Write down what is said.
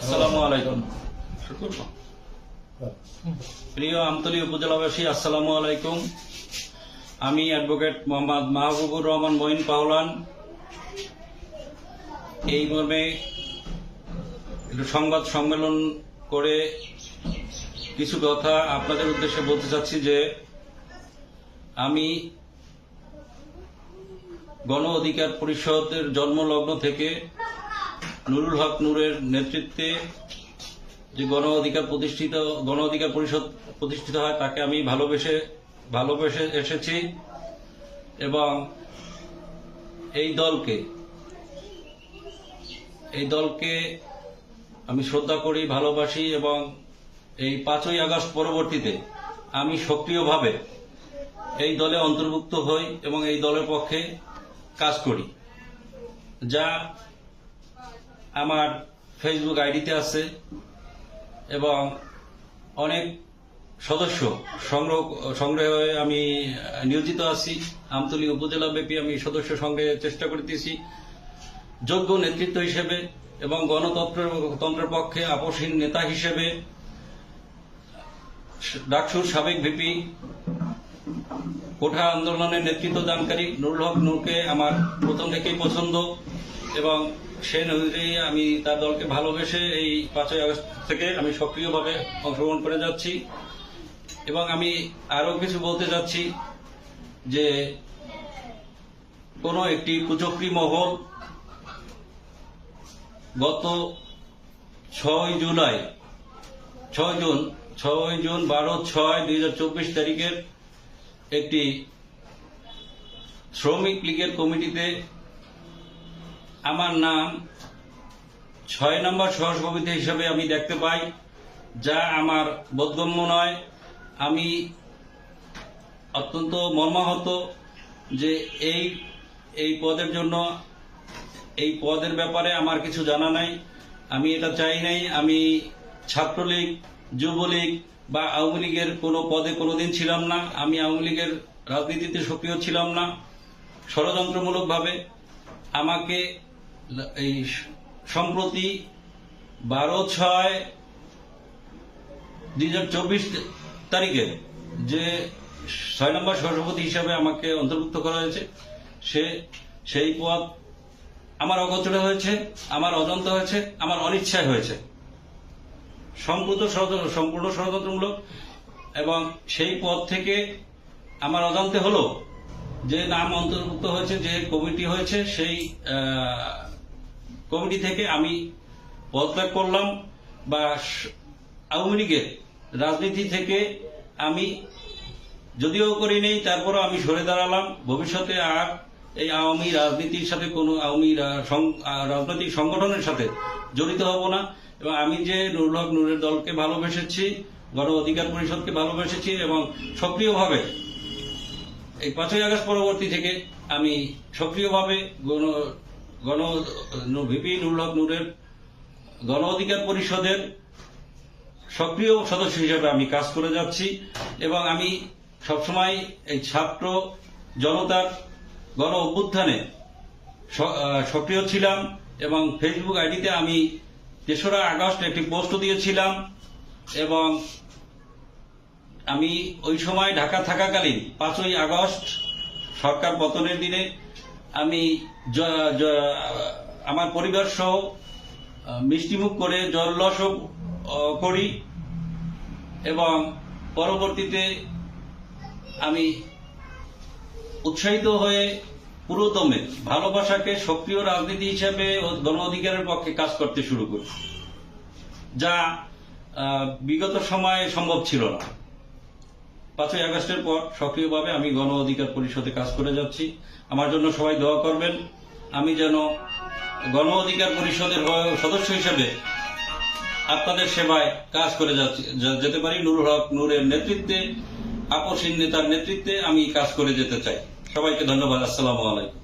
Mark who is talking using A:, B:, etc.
A: আসসালামু আলাইকুম। প্রিয় আমতলী উপজেলাবাসী, আসসালামু আলাইকুম। আমি অ্যাডভোকেট মোহাম্মদ মাহবুবুর রহমান মঈন পাওলান এই মর্মে একটু সংবাদ সম্মেলন করে কিছু কথা আপনাদের উদ্দেশ্যে বলতে চাচ্ছি যে আমি গণ অধিকার পরিষদের জন্মলগ্ন থেকে নুরুল হক নূরের নেতৃত্বে যে গণ অধিকার পরিষদ প্রতিষ্ঠিত হয় তাকে আমি ভালোবেসে এসেছি এবং এই দলকে আমি শ্রদ্ধা করি, ভালোবাসি এবং এই 5ই আগস্ট পরবর্তীতে আমি সক্রিয়ভাবে এই দলে অন্তর্ভুক্ত হই এবং এই দলের পক্ষে কাজ করি, যা আমার ফেসবুক আইডিতে আছে এবং অনেক সদস্য সংগ্রহে আমি নিয়োজিত আছি। আমতলী উপজেলা ব্যাপী আমি সদস্য সংগ্রহের চেষ্টা করতেছি যোগ্য নেতৃত্ব হিসেবে এবং গণতন্ত্রের পক্ষে আপোষহীন নেতা হিসেবে। ডাকসুর সাবেক ভিপি কোঠা আন্দোলনের নেতৃত্ব দানকারী নুরুল হক নূরকে আমার প্রথম থেকেই পছন্দ এবং সেই অনুযায়ী আমি তার দলকে ভালোবেসে এই 5ই আগস্ট থেকে আমি সক্রিয়ভাবে অংশগ্রহণ করে যাচ্ছি। এবং আমি আরো কিছু বলতে যাচ্ছি যে কোন একটি কুচক্রী মহল গত 6 জুন 12/6/2024 তারিখের একটি শ্রমিক লীগের কমিটিতে আমার নাম 6 নম্বর সহসভাপতি হিসেবে আমি দেখতে পাই, যা আমার বোধগম্য নয়। আমি অত্যন্ত মর্মাহত যে এই পদের ব্যাপারে আমার কিছু জানা নাই, আমি এটা চাই নাই। আমি ছাত্রলীগ, যুবলীগ বা আওয়ামী লীগের কোনো পদে কোনোদিন ছিলাম না। আমি আওয়ামী লীগের রাজনীতিতে সক্রিয় ছিলাম না। ষড়যন্ত্রমূলকভাবে আমাকে এই সম্প্রতি 12/6/2024 তারিখে যে 6 নম্বর সহসভাপতি হিসাবে আমাকে অন্তর্ভুক্ত করা হয়েছে, সেই পদ আমার অগোচরে হয়েছে, আমার অজান্তে হয়েছে, আমার অনিচ্ছায় হয়েছে, সম্পূর্ণ ষড়যন্ত্রমূলক। এবং সেই পদ থেকে আমার অজান্তে হলো যে নাম অন্তর্ভুক্ত হয়েছে, যে কমিটি হয়েছে, সেই কমিটি থেকে আমি পদত্যাগ করলাম বা আওয়ামী লীগের রাজনীতি থেকে আমি যদিও করি নেই, তারপরও আমি সরে দাঁড়ালাম। ভবিষ্যতে আর এই আওয়ামী রাজনীতির সাথে কোনো রাজনৈতিক সংগঠনের সাথে জড়িত হব না। এবং আমি যে নুরুল হক নূরের দলকে ভালোবেসেছি, গণ অধিকার পরিষদকে ভালোবেসেছি এবং সক্রিয়ভাবে এই 5ই আগস্ট পরবর্তী থেকে আমি সক্রিয়ভাবে ভিপি নুরুল হক নূরের গণ অধিকার পরিষদের সক্রিয় সদস্য হিসেবে আমি কাজ করে যাচ্ছি। এবং আমি সবসময় এই ছাত্র জনতার গণ অভ্যুত্থানে সক্রিয় ছিলাম এবং ফেসবুক আইডিতে আমি 3রা আগস্ট একটি পোস্ট দিয়েছিলাম। এবং আমি ওই সময় ঢাকা থাকাকালীন 5ই আগস্ট সরকার পতনের দিনে আমি আমার পরিবার সহ মিষ্টিমুখ করে জলোল্লাসও করি এবং পরবর্তীতে আমি উৎসাহিত হয়ে পুরোদমে ভালোবাসাকে সক্রিয় রাজনীতি হিসেবে গণ অধিকারের পক্ষে কাজ করতে শুরু করি, যা বিগত সময়ে সম্ভব ছিল না। 5ই আগস্টের পর সক্রিয়ভাবে আমি গণ অধিকার পরিষদে কাজ করে যাচ্ছি। আমার জন্য সবাই দোয়া করবেন, আমি যেন গণ অধিকার পরিষদের সদস্য হিসেবে আপনাদের সেবায় কাজ করে যেতে পারি। নুরুল হক নূরের নেতৃত্বে, আপোষহীন নেতার নেতৃত্বে আমি কাজ করে যেতে চাই। সবাইকে ধন্যবাদ। আসসালামু আলাইকুম।